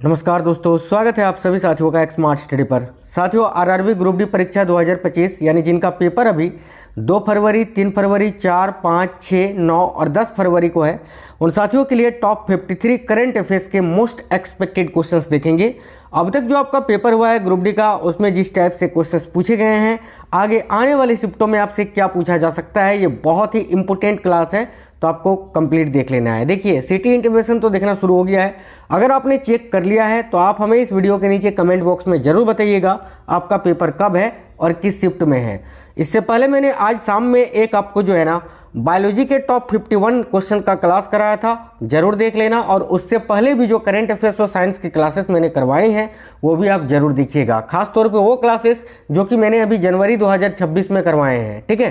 नमस्कार दोस्तों, स्वागत है आप सभी साथियों का एक स्मार्ट स्टडी पर। साथियों, आरआरबी ग्रुप डी परीक्षा 2025 यानी जिनका पेपर अभी 2 फरवरी, 3 फरवरी, 4, 5, 6, 9 और 10 फरवरी को है, उन साथियों के लिए टॉप 53 करंट अफेयर्स के मोस्ट एक्सपेक्टेड क्वेश्चंस देखेंगे। अब तक जो आपका पेपर हुआ है ग्रुप डी का, उसमें जिस टाइप से क्वेश्चंस पूछे गए हैं, आगे आने वाली शिफ्टों में आपसे क्या पूछा जा सकता है, ये बहुत ही इंपॉर्टेंट क्लास है, तो आपको कंप्लीट देख लेना है। देखिए, सिटी इंटीमेशन तो देखना शुरू हो गया है। अगर आपने चेक कर लिया है तो आप हमें इस वीडियो के नीचे कमेंट बॉक्स में जरूर बताइएगा आपका पेपर कब है और किस शिफ्ट में है। इससे पहले मैंने आज शाम में एक आपको जो है ना बायोलॉजी के टॉप 51 क्वेश्चन का क्लास कराया था, जरूर देख लेना। और उससे पहले भी जो करंट अफेयर्स और साइंस की क्लासेस मैंने करवाई हैं वो भी आप जरूर देखिएगा, खासतौर पर वो क्लासेस जो कि मैंने अभी जनवरी 2026 में करवाए हैं। ठीक है,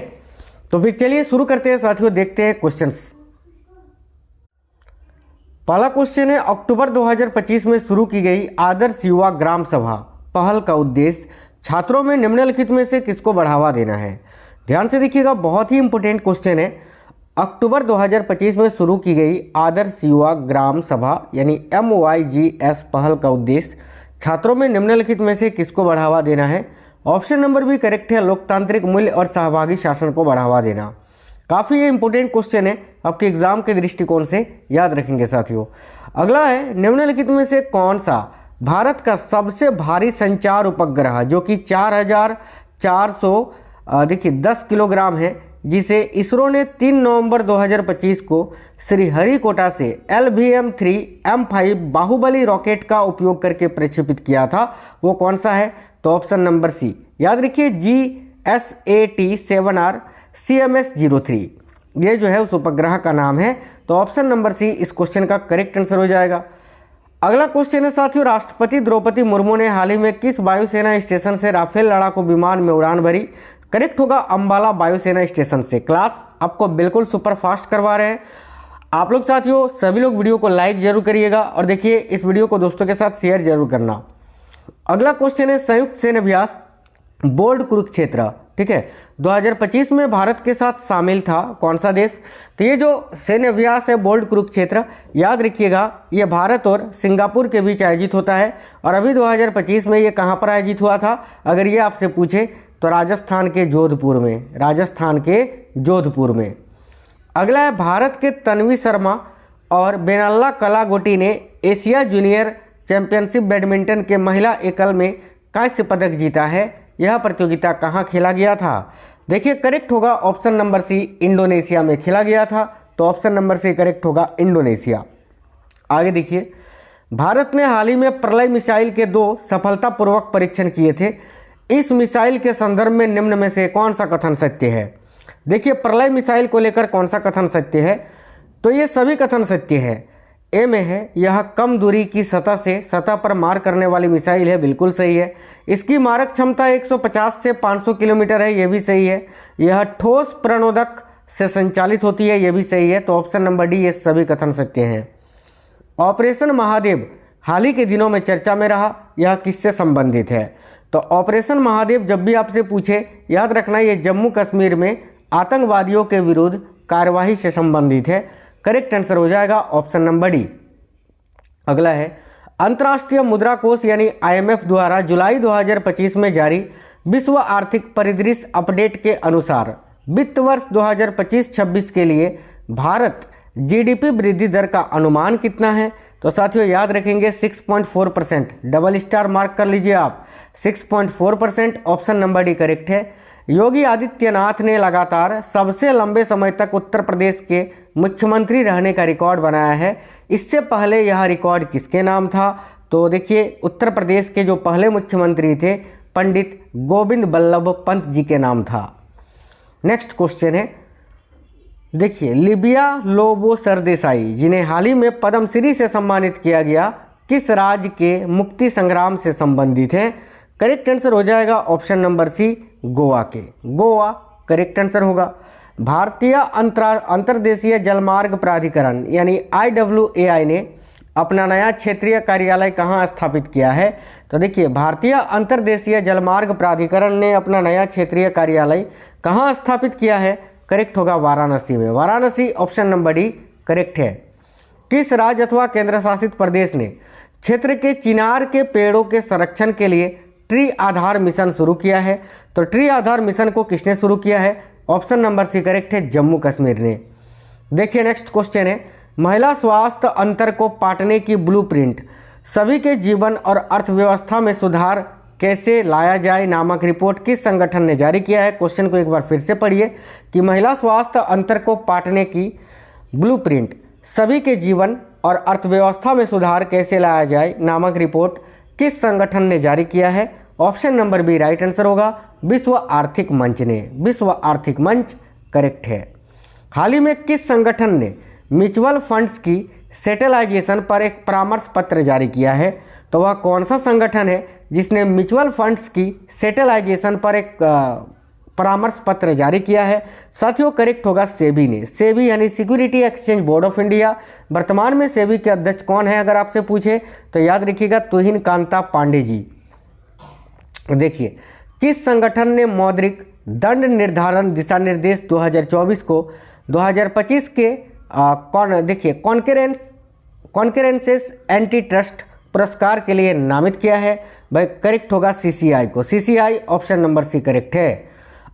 तो फिर चलिए शुरू करते हैं साथियों, देखते हैं क्वेश्चंस। पहला क्वेश्चन है, अक्टूबर 2025 में शुरू की गई आदर्श युवा ग्राम सभा पहल का उद्देश्य छात्रों में निम्नलिखित में से किसको बढ़ावा देना है। ध्यान से देखिएगा, बहुत ही इंपॉर्टेंट क्वेश्चन है। अक्टूबर 2025 में शुरू की गई आदर्श युवा ग्राम सभा यानी MYGS पहल का उद्देश्य छात्रों में निम्नलिखित में से किसको बढ़ावा देना है। ऑप्शन नंबर भी करेक्ट है, लोकतांत्रिक मूल्य और सहभागी शासन को बढ़ावा देना। काफ़ी ये इंपॉर्टेंट क्वेश्चन है, आपके एग्जाम के दृष्टिकोण से याद रखेंगे साथियों। अगला है, निम्नलिखित में से कौन सा भारत का सबसे भारी संचार उपग्रह जो कि 4410 किलोग्राम है, जिसे इसरो ने 3 नवंबर 2025 को श्रीहरिकोटा से LVM-3M5 बाहुबली रॉकेट का उपयोग करके प्रक्षेपित किया था, वो कौन सा है। तो ऑप्शन नंबर सी याद रखिए, GSAT-7R CMS-03, ये जो है उस उपग्रह का नाम है। तो ऑप्शन नंबर सी इस क्वेश्चन का करेक्ट आंसर हो जाएगा। अगला क्वेश्चन है साथियों, राष्ट्रपति द्रौपदी मुर्मू ने हाल ही में किस वायुसेना स्टेशन से राफेल लड़ाकू विमान में उड़ान भरी। करेक्ट होगा, अंबाला वायुसेना स्टेशन से। क्लास आपको बिल्कुल सुपर फास्ट करवा रहे हैं आप लोग साथियों। सभी लोग वीडियो को लाइक जरूर करिएगा और देखिए इस वीडियो को दोस्तों के साथ शेयर जरूर करना। अगला क्वेश्चन है, संयुक्त सैन्य अभ्यास बोल्ड कुरुक्षेत्र, ठीक है, 2025 में भारत के साथ शामिल था कौन सा देश। तो ये जो सैन्य अभ्यास है बोल्ड कुरुक्षेत्र, याद रखिएगा ये भारत और सिंगापुर के बीच आयोजित होता है। और अभी 2025 में ये कहाँ पर आयोजित हुआ था, अगर ये आपसे पूछे तो राजस्थान के जोधपुर में, राजस्थान के जोधपुर में। अगला है, भारत के तन्वी शर्मा और बेनल्ला कलागोटी ने एशिया जूनियर चैंपियनशिप बैडमिंटन के महिला एकल में कांस्य पदक जीता है। यह प्रतियोगिता कहाँ खेला गया था। देखिए करेक्ट होगा ऑप्शन नंबर सी, इंडोनेशिया में खेला गया था। तो ऑप्शन नंबर सी करेक्ट होगा, इंडोनेशिया। आगे देखिए, भारत ने हाल ही में प्रलय मिसाइल के 2 सफलतापूर्वक परीक्षण किए थे। इस मिसाइल के संदर्भ में निम्न में से कौन सा कथन सत्य है। देखिए, प्रलय मिसाइल को लेकर कौन सा कथन सत्य है, तो ये सभी कथन सत्य है। ए में है, यह कम दूरी की सतह से सतह पर मार करने वाली मिसाइल है, बिल्कुल सही है। इसकी मारक क्षमता 150 से 500 किलोमीटर है, यह भी सही है। यह ठोस प्रणोदक से संचालित होती है, यह भी सही है। तो ऑप्शन नंबर डी, ये सभी कथन सत्य हैं। ऑपरेशन महादेव हाल ही के दिनों में चर्चा में रहा, यह किससे संबंधित है। तो ऑपरेशन महादेव जब भी आपसे पूछे, याद रखना ये जम्मू कश्मीर में आतंकवादियों के विरुद्ध कार्यवाही से संबंधित है। करेक्ट आंसर हो जाएगा ऑप्शन नंबर डी। अगला है, अंतर्राष्ट्रीय मुद्रा कोष यानी IMF द्वारा जुलाई 2025 में जारी विश्व आर्थिक परिदृश्य अपडेट के अनुसार वित्त वर्ष 2025-26 के लिए भारत GDP वृद्धि दर का अनुमान कितना है। तो साथियों याद रखेंगे 6.4%, डबल स्टार मार्क कर लीजिए आप, 6.4%। ऑप्शन नंबर डी करेक्ट है। योगी आदित्यनाथ ने लगातार सबसे लंबे समय तक उत्तर प्रदेश के मुख्यमंत्री रहने का रिकॉर्ड बनाया है। इससे पहले यह रिकॉर्ड किसके नाम था। तो देखिए, उत्तर प्रदेश के जो पहले मुख्यमंत्री थे पंडित गोविंद बल्लभ पंत जी के नाम था। नेक्स्ट क्वेश्चन है, देखिए, लिबिया लोबो सरदेसाई जिन्हें हाल ही में पद्मश्री से सम्मानित किया गया, किस राज्य के मुक्ति संग्राम से संबंधित हैं। करेक्ट आंसर हो जाएगा ऑप्शन नंबर सी, गोवा के। गोवा करेक्ट आंसर होगा। भारतीय अंतर्देशीय जलमार्ग प्राधिकरण यानी IWAI ने अपना नया क्षेत्रीय कार्यालय कहाँ स्थापित किया है। तो देखिए, भारतीय अंतर्देशीय जलमार्ग प्राधिकरण ने अपना नया क्षेत्रीय कार्यालय कहाँ स्थापित किया है। करेक्ट होगा वाराणसी में। Varanasi option number D correct है। किस राज्य अथवा केंद्र शासित प्रदेश ने क्षेत्र के चिनार के पेड़ों के संरक्षण के लिए ट्री आधार मिशन शुरू किया है? तो ट्री आधार मिशन को किसने शुरू किया है? ऑप्शन नंबर सी करेक्ट है, जम्मू कश्मीर ने। देखिए नेक्स्ट क्वेश्चन है, महिला स्वास्थ्य अंतर को पाटने की ब्लूप्रिंट सभी के जीवन और अर्थव्यवस्था में सुधार कैसे लाया जाए नामक रिपोर्ट किस संगठन ने जारी किया है? क्वेश्चन को एक बार फिर से पढ़िए कि महिला स्वास्थ्य अंतर को पाटने की ब्लूप्रिंट सभी के जीवन और अर्थव्यवस्था में सुधार कैसे लाया जाए नामक रिपोर्ट किस संगठन ने जारी किया है? Option number B right answer होगा, विश्व आर्थिक मंच ने। विश्व आर्थिक मंच करेक्ट है। हाल ही में किस संगठन ने म्यूचुअल फंड्स की सेटलाइजेशन पर एक परामर्श पत्र जारी किया है? तो वह कौन सा संगठन है जिसने म्यूचुअल फंड्स की सेटलाइजेशन पर एक परामर्श पत्र जारी किया है? साथियों करेक्ट होगा सेबी ने। सेबी यानी security exchange board of India. वर्तमान में सेबी के अध्यक्ष कौन है अगर आपसे पूछे तो याद रखिएगा तुहिन कांता पांडे जी। देखिए किस संगठन ने मौद्रिक दंड निर्धारण दिशा निर्देश 2024 को 2025 के देखिए कॉन्करेंसेस एंटी ट्रस्ट पुरस्कार के लिए नामित किया है? भाई करेक्ट होगा सीसीआई को। CCI option number C correct है।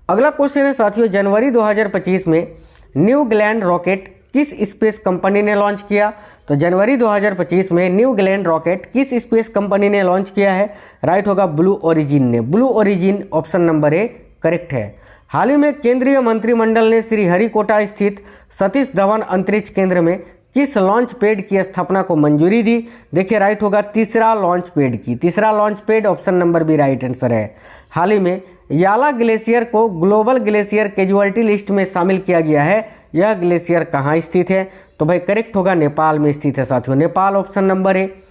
अगला क्वेश्चन है साथियों, जनवरी 2025 में न्यू ग्लैंड रॉकेट किस स्पेस कंपनी ने लॉन्च किया? तो जनवरी 2025 में न्यू ग्लैंड रॉकेट किस स्पेस कंपनी ने लॉन्च किया है? राइट होगा ब्लू ओरिजिन ने। Blue Origin option number A correct है। हाल ही में केंद्रीय मंत्रिमंडल ने श्रीहरिकोटा स्थित सतीश धवन अंतरिक्ष केंद्र में किस लॉन्च पैड की स्थापना को मंजूरी दी? देखिए राइट होगा तीसरा लॉन्च पैड की। तीसरा launch pad option number B right answer है। हाल ही में याला ग्लेशियर को ग्लोबल ग्लेशियर कैजुअलिटी लिस्ट में शामिल किया गया है। यह ग्लेशियर कहाँ स्थित है? तो भाई करेक्ट होगा नेपाल में स्थित है साथियों। Nepal option number A.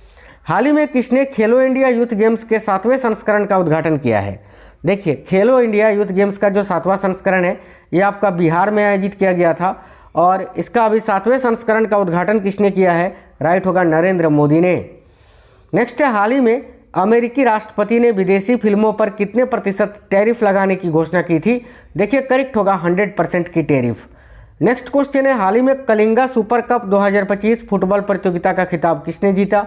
हाल ही में किसने खेलो इंडिया यूथ गेम्स के 7वें संस्करण का उद्घाटन किया है? देखिए खेलो इंडिया यूथ गेम्स का जो 7वां संस्करण है ये आपका बिहार में आयोजित किया गया था और इसका अभी 7वें संस्करण का उद्घाटन किसने किया है? राइट होगा नरेंद्र मोदी ने। नेक्स्ट है, हाल ही में अमेरिकी राष्ट्रपति ने विदेशी फिल्मों पर कितने प्रतिशत टैरिफ लगाने की घोषणा की थी? देखिए करेक्ट होगा 100% की टैरिफ। नेक्स्ट क्वेश्चन है, हाल ही में कलिंगा सुपर कप 2025 फुटबॉल प्रतियोगिता का खिताब किसने जीता?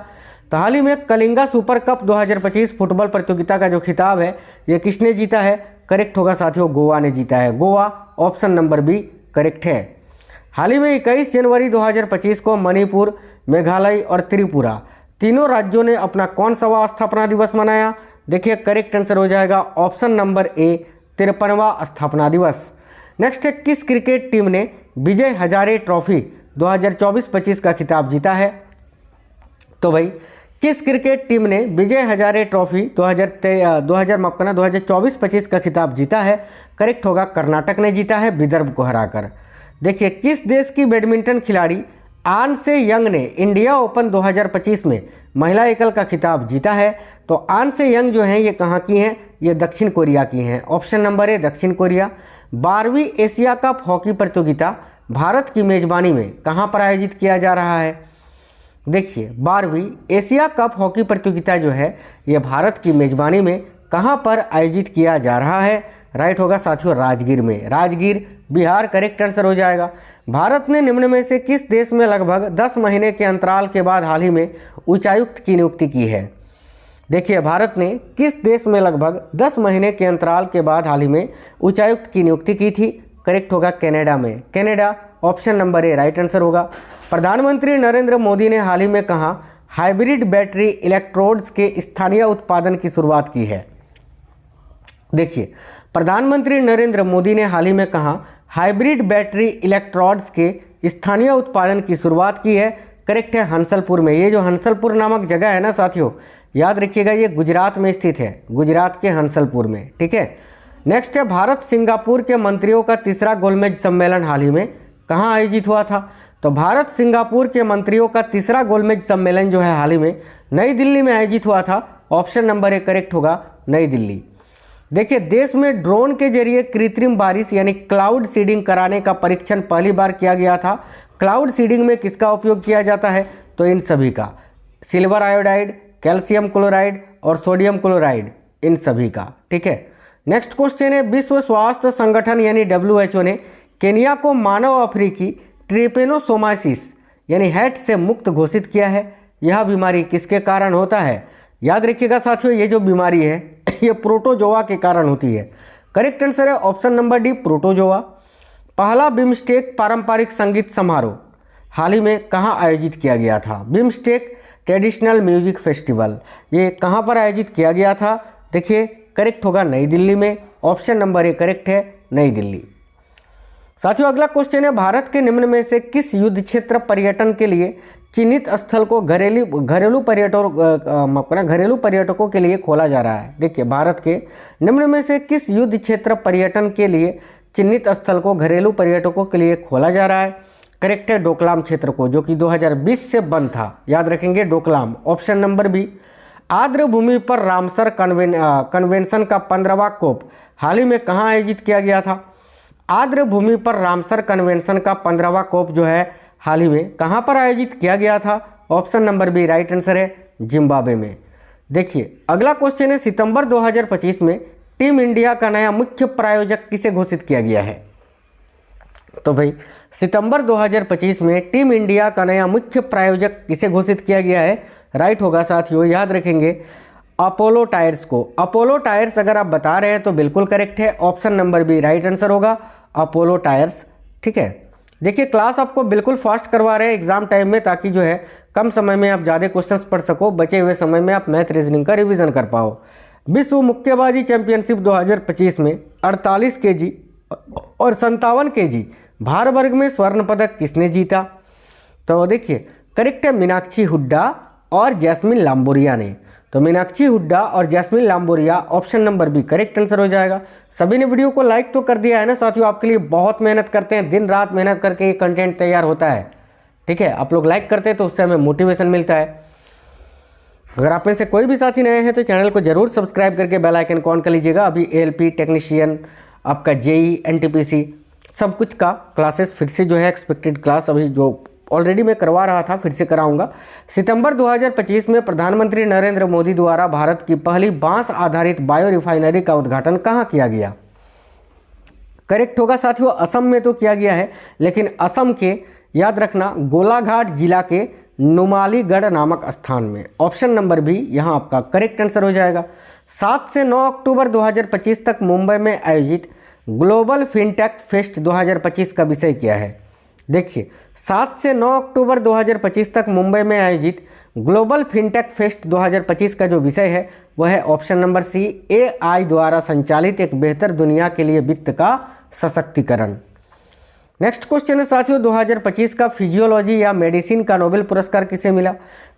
तो हाल ही में कलिंगा सुपर कप 2025 फुटबॉल प्रतियोगिता का जो खिताब है ये किसने जीता है? करेक्ट होगा साथियों गोवा ने जीता है। Goa option number B correct है। हाल ही में 21 जनवरी 2025 को मणिपुर, मेघालय और त्रिपुरा तीनों राज्यों ने अपना कौन सा स्थापना दिवस मनाया? देखिए करेक्ट आंसर हो जाएगा ऑप्शन नंबर ए 53वां स्थापना दिवस। नेक्स्ट है, किस क्रिकेट टीम ने विजय हजारे ट्रॉफी 2024-25 का खिताब जीता है? तो भाई किस क्रिकेट टीम ने विजय हजारे ट्रॉफी 2024-25 का खिताब जीता है? करेक्ट होगा कर्नाटक ने जीता है विदर्भ को हराकर। देखिए किस देश की बैडमिंटन खिलाड़ी आन से यंग ने इंडिया ओपन 2025 में महिला एकल का खिताब जीता है? तो आन से यंग जो हैं ये कहाँ की हैं? ये दक्षिण कोरिया की हैं। ऑप्शन नंबर ए दक्षिण कोरिया। 12वीं एशिया कप हॉकी प्रतियोगिता भारत की मेजबानी में कहाँ पर आयोजित किया जा रहा है? देखिए 12वीं एशिया कप हॉकी प्रतियोगिता जो है ये भारत की मेजबानी में कहाँ पर आयोजित किया जा रहा है? राइट होगा साथियों राजगीर में। राजगीर बिहार करेक्ट आंसर हो जाएगा। भारत ने निम्न में से किस देश में लगभग 10 महीने के अंतराल के बाद हाल ही में उच्चायुक्त की नियुक्ति की है? देखिए भारत ने किस देश में लगभग 10 महीने के अंतराल के बाद हाल ही में उच्चायुक्त की नियुक्ति की थी? करेक्ट होगा कनाडा में। कनाडा ऑप्शन नंबर ए राइट आंसर होगा। प्रधानमंत्री नरेंद्र मोदी ने हाल ही में कहाँ हाइब्रिड बैटरी इलेक्ट्रोड्स के स्थानीय उत्पादन की शुरुआत की है? देखिए प्रधानमंत्री नरेंद्र मोदी ने हाल ही में कहाँ हाइब्रिड बैटरी इलेक्ट्रोड्स के स्थानीय उत्पादन की शुरुआत की है? करेक्ट है हंसलपुर में। ये जो हंसलपुर नामक जगह है ना साथियों याद रखिएगा ये गुजरात में स्थित है, गुजरात के हंसलपुर में। ठीक है। नेक्स्ट है, भारत सिंगापुर के मंत्रियों का तीसरा गोलमेज सम्मेलन हाल ही में कहाँ आयोजित हुआ था? तो भारत सिंगापुर के मंत्रियों का तीसरा गोलमेज सम्मेलन जो है हाल ही में नई दिल्ली में आयोजित हुआ था। ऑप्शन नंबर ए करेक्ट होगा नई दिल्ली। देखिए देश में ड्रोन के जरिए कृत्रिम बारिश यानी क्लाउड सीडिंग कराने का परीक्षण पहली बार किया गया था। क्लाउड सीडिंग में किसका उपयोग किया जाता है? तो इन सभी का, सिल्वर आयोडाइड, कैल्शियम क्लोराइड और सोडियम क्लोराइड, इन सभी का। ठीक है। नेक्स्ट क्वेश्चन है, विश्व स्वास्थ्य संगठन यानी WHO ने केनिया को मानव अफ्रीकी ट्रिपेनोसोमाइसिस यानी हैट से मुक्त घोषित किया है। यह बीमारी किसके कारण होता है? याद रखिएगा साथियों, ये जो बीमारी है ये प्रोटोजोआ के कारण होती है। करेक्ट आंसर है ऑप्शन नंबर डी, प्रोटोजोआ। पहला बिम्स्टेक पारंपरिक संगीत समारोह हाल ही में कहाँ आयोजित किया गया था? बिम्स्टेक ट्रेडिशनल म्यूजिक फेस्टिवल, ये कहाँ पर आयोजित किया गया था? देखिए करेक्ट होगा नई दिल्ली में। ऑप्शन नंबर ए करेक्ट है, नई दिल्ली। साथियों अगला क्वेश्चन है, भारत के निम्न में से किस युद्ध क्षेत्र पर्यटन के लिए चिन्हित स्थल को घरेलू पर्यटकों के लिए खोला जा रहा है? देखिए भारत के निम्न में से किस युद्ध क्षेत्र पर्यटन के लिए चिन्हित स्थल को घरेलू पर्यटकों के लिए खोला जा रहा है? करेक्ट है डोकलाम क्षेत्र को, जो कि 2020 से बंद था। याद रखेंगे डोकलाम। ऑप्शन नंबर बी, आर्द्र भूमि पर रामसर कन्वेंशन का 15वां कोप हाल ही में कहाँ आयोजित किया गया था? आर्द्र भूमि पर रामसर कन्वेंशन का 15वां कोप जो है हाल ही में कहाँ पर आयोजित किया गया था? Option number B right answer है, जिम्बाब्वे में। देखिए अगला क्वेश्चन है, सितंबर 2025 में टीम इंडिया का नया मुख्य प्रायोजक किसे घोषित किया गया है? तो भाई सितंबर 2025 में टीम इंडिया का नया मुख्य प्रायोजक किसे घोषित किया गया है? राइट होगा साथियों, याद रखेंगे अपोलो टायर्स को। अपोलो टायर्स अगर आप बता रहे हैं तो बिल्कुल करेक्ट है, option number B right answer होगा, अपोलो टायर्स। ठीक है, देखिए क्लास आपको बिल्कुल फास्ट करवा रहे हैं एग्जाम टाइम में, ताकि जो है कम समय में आप ज़्यादा क्वेश्चंस पढ़ सको, बचे हुए समय में आप मैथ रीजनिंग का रिवीजन कर पाओ। विश्व मुक्केबाजी चैंपियनशिप 2025 में 48 kg और 57 kg भार वर्ग में स्वर्ण पदक किसने जीता? तो देखिए करेक्ट है मीनाक्षी हुड्डा और जैस्मिन लांबोरिया ने। तो मीनाक्षी हुड्डा और Jaismine Lamboria, option number B correct answer हो जाएगा। सभी ने वीडियो को लाइक तो कर दिया है ना साथियों, आपके लिए बहुत मेहनत करते हैं, दिन रात मेहनत करके ये कंटेंट तैयार होता है। ठीक है, आप लोग लाइक करते हैं तो उससे हमें मोटिवेशन मिलता है। अगर आप में से कोई भी साथी नए हैं तो चैनल को जरूर सब्सक्राइब करके बेल आइकन को ऑन कर लीजिएगा। अभी एएलपी टेक्नीशियन, आपका जेई, एनटीपीसी सब कुछ का क्लासेस फिर से जो है एक्सपेक्टेड क्लास अभी जो ऑलरेडी मैं करवा रहा था फिर से कराऊंगा। सितंबर 2025 में प्रधानमंत्री नरेंद्र मोदी द्वारा भारत की पहली बांस आधारित बायो रिफाइनरी का उद्घाटन कहाँ किया गया? करेक्ट होगा साथियों, असम में तो किया गया है, लेकिन असम के याद रखना गोलाघाट जिला के नुमालीगढ़ नामक स्थान में। ऑप्शन नंबर बी यहाँ आपका करेक्ट आंसर हो जाएगा। 7 से 9 अक्टूबर 2025 तक मुंबई में आयोजित ग्लोबल फिनटेक फेस्ट 2025 का विषय क्या है? देखिए 7 से 9 अक्टूबर 2025 तक मुंबई में आयोजित ग्लोबल फिनटेक फेस्ट 2025 का जो विषय है वह है ऑप्शन नंबर सी, एआई द्वारा संचालित एक बेहतर दुनिया के लिए वित्त का सशक्तिकरण। नेक्स्ट क्वेश्चन है साथियों, 2025 का फिजियोलॉजी या मेडिसिन का नोबेल पुरस्कार किसे मिला?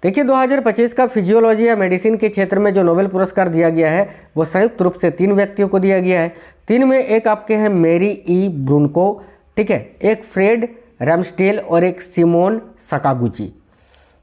देखिए 2025 का फिजियोलॉजी या मेडिसिन के क्षेत्र में जो नोबेल पुरस्कार दिया गया है वो संयुक्त रूप से 3 व्यक्तियों को दिया गया है। 3 में एक आपके हैं मेरी ई ब्रूनको, ठीक है, एक फ्रेड रैम्सडेल और एक सिमोन सकागुची।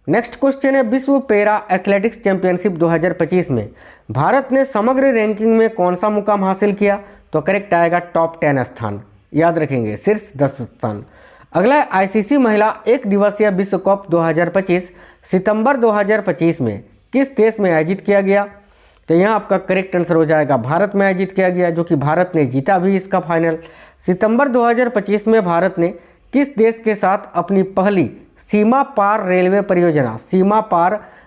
नेक्स्ट क्वेश्चन है, विश्व पैरा एथलेटिक्स चैंपियनशिप 2025 में भारत ने समग्र रैंकिंग में कौन सा मुकाम हासिल किया? तो करेक्ट आएगा टॉप 10 स्थान। याद रखेंगे शीर्ष 10 स्थान। अगला आईसीसी महिला एक दिवसीय विश्व कप 2025 सितंबर 2025 में किस देश में आयोजित किया गया? तो यहाँ आपका करेक्ट आंसर हो जाएगा भारत में आयोजित किया गया, जो कि भारत ने जीता भी इसका फाइनल। सितंबर 2025 में भारत ने किस देश के साथ अपनी पहली सीमा पार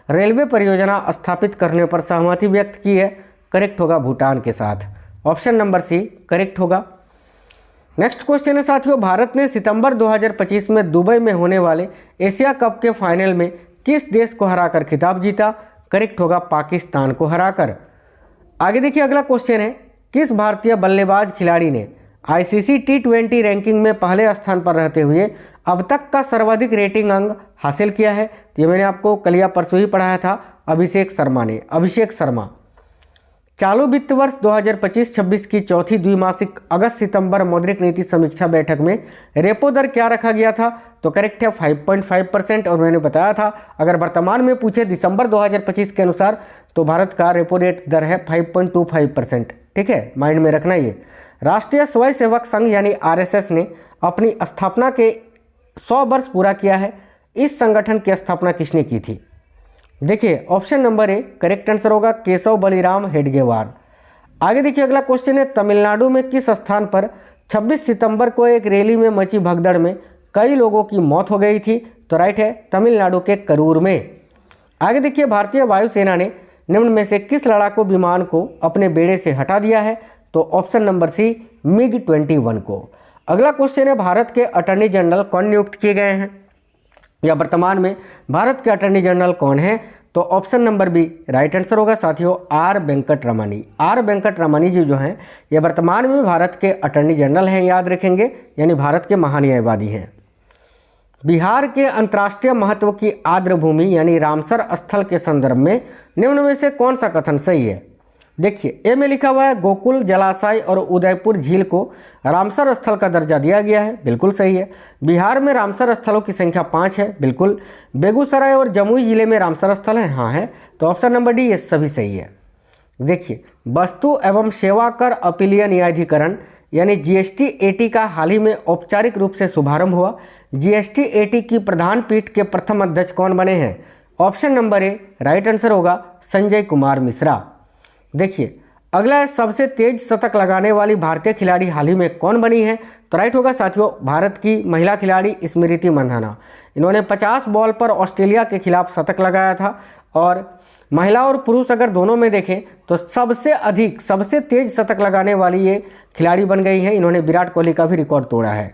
रेलवे परियोजना स्थापित करने पर सहमति व्यक्त की है? करेक्ट होगा भूटान के साथ। ऑप्शन नंबर सी करेक्ट होगा। नेक्स्ट क्वेश्चन है साथियों, भारत ने सितंबर 2025 में दुबई में होने वाले एशिया कप के फाइनल में किस देश को हराकर खिताब जीता? करेक्ट होगा पाकिस्तान को हराकर। आगे देखिए अगला क्वेश्चन है, किस भारतीय बल्लेबाज खिलाड़ी ने आईसीसी T20 रैंकिंग में पहले स्थान पर रहते हुए अब तक का सर्वाधिक रेटिंग अंक हासिल किया है? तो ये मैंने आपको कल या परसों ही पढ़ाया था, अभिषेक शर्मा। चालू वित्त वर्ष 2025-26 की चौथी द्विमासिक अगस्त सितंबर मौद्रिक नीति समीक्षा बैठक में रेपो दर क्या रखा गया था? तो करेक्ट है 5.5%। और मैंने बताया था अगर वर्तमान में पूछे दिसंबर 2025 के अनुसार तो भारत का रेपो रेट दर है 5.25%। ठीक है, माइंड में रखना ये। राष्ट्रीय स्वयंसेवक संघ यानी आरएसएस ने अपनी स्थापना के 100 वर्ष पूरा किया है। इस संगठन की स्थापना किसने की थी? देखिए option number A correct answer होगा केशव बलिराम हेडगेवार। आगे देखिए अगला क्वेश्चन है, तमिलनाडु में किस स्थान पर 26 सितंबर को एक रैली में मची भगदड़ में कई लोगों की मौत हो गई थी? तो राइट है तमिलनाडु के करूर में। आगे देखिए, भारतीय वायुसेना ने निम्न में से किस लड़ाकू विमान को अपने बेड़े से हटा दिया है? तो ऑप्शन नंबर सी, MiG-21 को। अगला क्वेश्चन है, भारत के अटॉर्नी जनरल कौन नियुक्त किए गए हैं, या वर्तमान में भारत के अटॉर्नी जनरल कौन है? तो option number B right answer होगा साथियों, are Venkat Ramani. Are Venkat रमणी जी जो हैं ये वर्तमान में भारत के अटॉर्नी जनरल हैं, याद रखेंगे, यानी भारत के महान्यायवादी हैं। बिहार के अंतर्राष्ट्रीय महत्व की आर्द्र भूमि यानी रामसर स्थल के संदर्भ में निम्न में से कौन सा कथन सही है? देखिए, ए में लिखा हुआ है गोकुल जलाशय और उदयपुर झील को रामसर स्थल का दर्जा दिया गया है, बिल्कुल सही है। बिहार में रामसर स्थलों की संख्या 5 है, बिल्कुल। बेगूसराय और जमुई जिले में रामसर स्थल है, हाँ है, तो ऑप्शन नंबर डी ये सभी सही है। देखिए, वस्तु एवं सेवा कर अपीलीय न्यायाधिकरण यानी GST-AT का हाल ही में औपचारिक रूप से शुभारंभ हुआ। GST-AT की प्रधान पीठ के प्रथम अध्यक्ष कौन बने हैं? ऑप्शन नंबर ए राइट आंसर होगा संजय कुमार मिश्रा। देखिए, अगला है, सबसे तेज शतक लगाने वाली भारतीय खिलाड़ी हाल ही में कौन बनी है? तो राइट होगा साथियों, भारत की महिला खिलाड़ी स्मृति मंधाना। इन्होंने 50 बॉल पर ऑस्ट्रेलिया के खिलाफ शतक लगाया था, और महिला और पुरुष अगर दोनों में देखें तो सबसे तेज शतक लगाने वाली ये खिलाड़ी बन गई हैं। इन्होंने विराट कोहली का भी रिकॉर्ड तोड़ा है।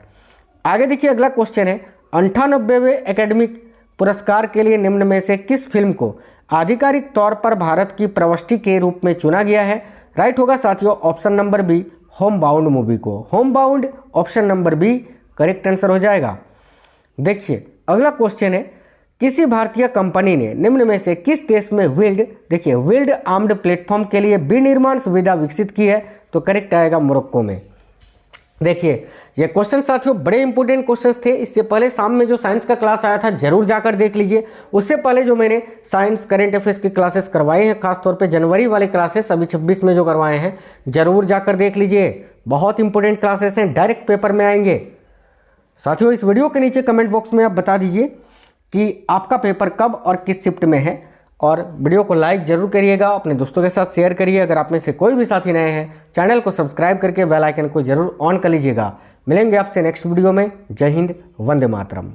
आगे देखिए, अगला क्वेश्चन है, 98वें एकेडमिक पुरस्कार के लिए निम्न में से किस फिल्म को आधिकारिक तौर पर भारत की प्रविष्टि के रूप में चुना गया है? राइट होगा साथियों, option number B Homebound movie को। Homebound option number B correct answer हो जाएगा। देखिए, अगला क्वेश्चन है, किसी भारतीय कंपनी ने निम्न में से किस देश में व्हील्ड आर्म्ड प्लेटफॉर्म के लिए विनिर्माण सुविधा विकसित की है? तो करेक्ट आएगा मोरक्को में। देखिए, ये क्वेश्चन साथियों बड़े इंपॉर्टेंट क्वेश्चंस थे। इससे पहले शाम में जो साइंस का क्लास आया था जरूर जाकर देख लीजिए। उससे पहले जो मैंने साइंस करंट अफेयर्स की क्लासेस करवाए हैं, खासतौर पे जनवरी वाले क्लासेस अभी 26 में जो करवाए हैं, जरूर जाकर देख लीजिए। बहुत इंपॉर्टेंट क्लासेस हैं, डायरेक्ट पेपर में आएंगे। साथियों, इस वीडियो के नीचे कमेंट बॉक्स में आप बता दीजिए कि आपका पेपर कब और किस शिफ्ट में है, और वीडियो को लाइक जरूर करिएगा, अपने दोस्तों के साथ शेयर करिए। अगर आप में से कोई भी साथी नए हैं, चैनल को सब्सक्राइब करके बेल आइकन को जरूर ऑन कर लीजिएगा। मिलेंगे आपसे नेक्स्ट वीडियो में। जय हिंद, वंदे मातरम।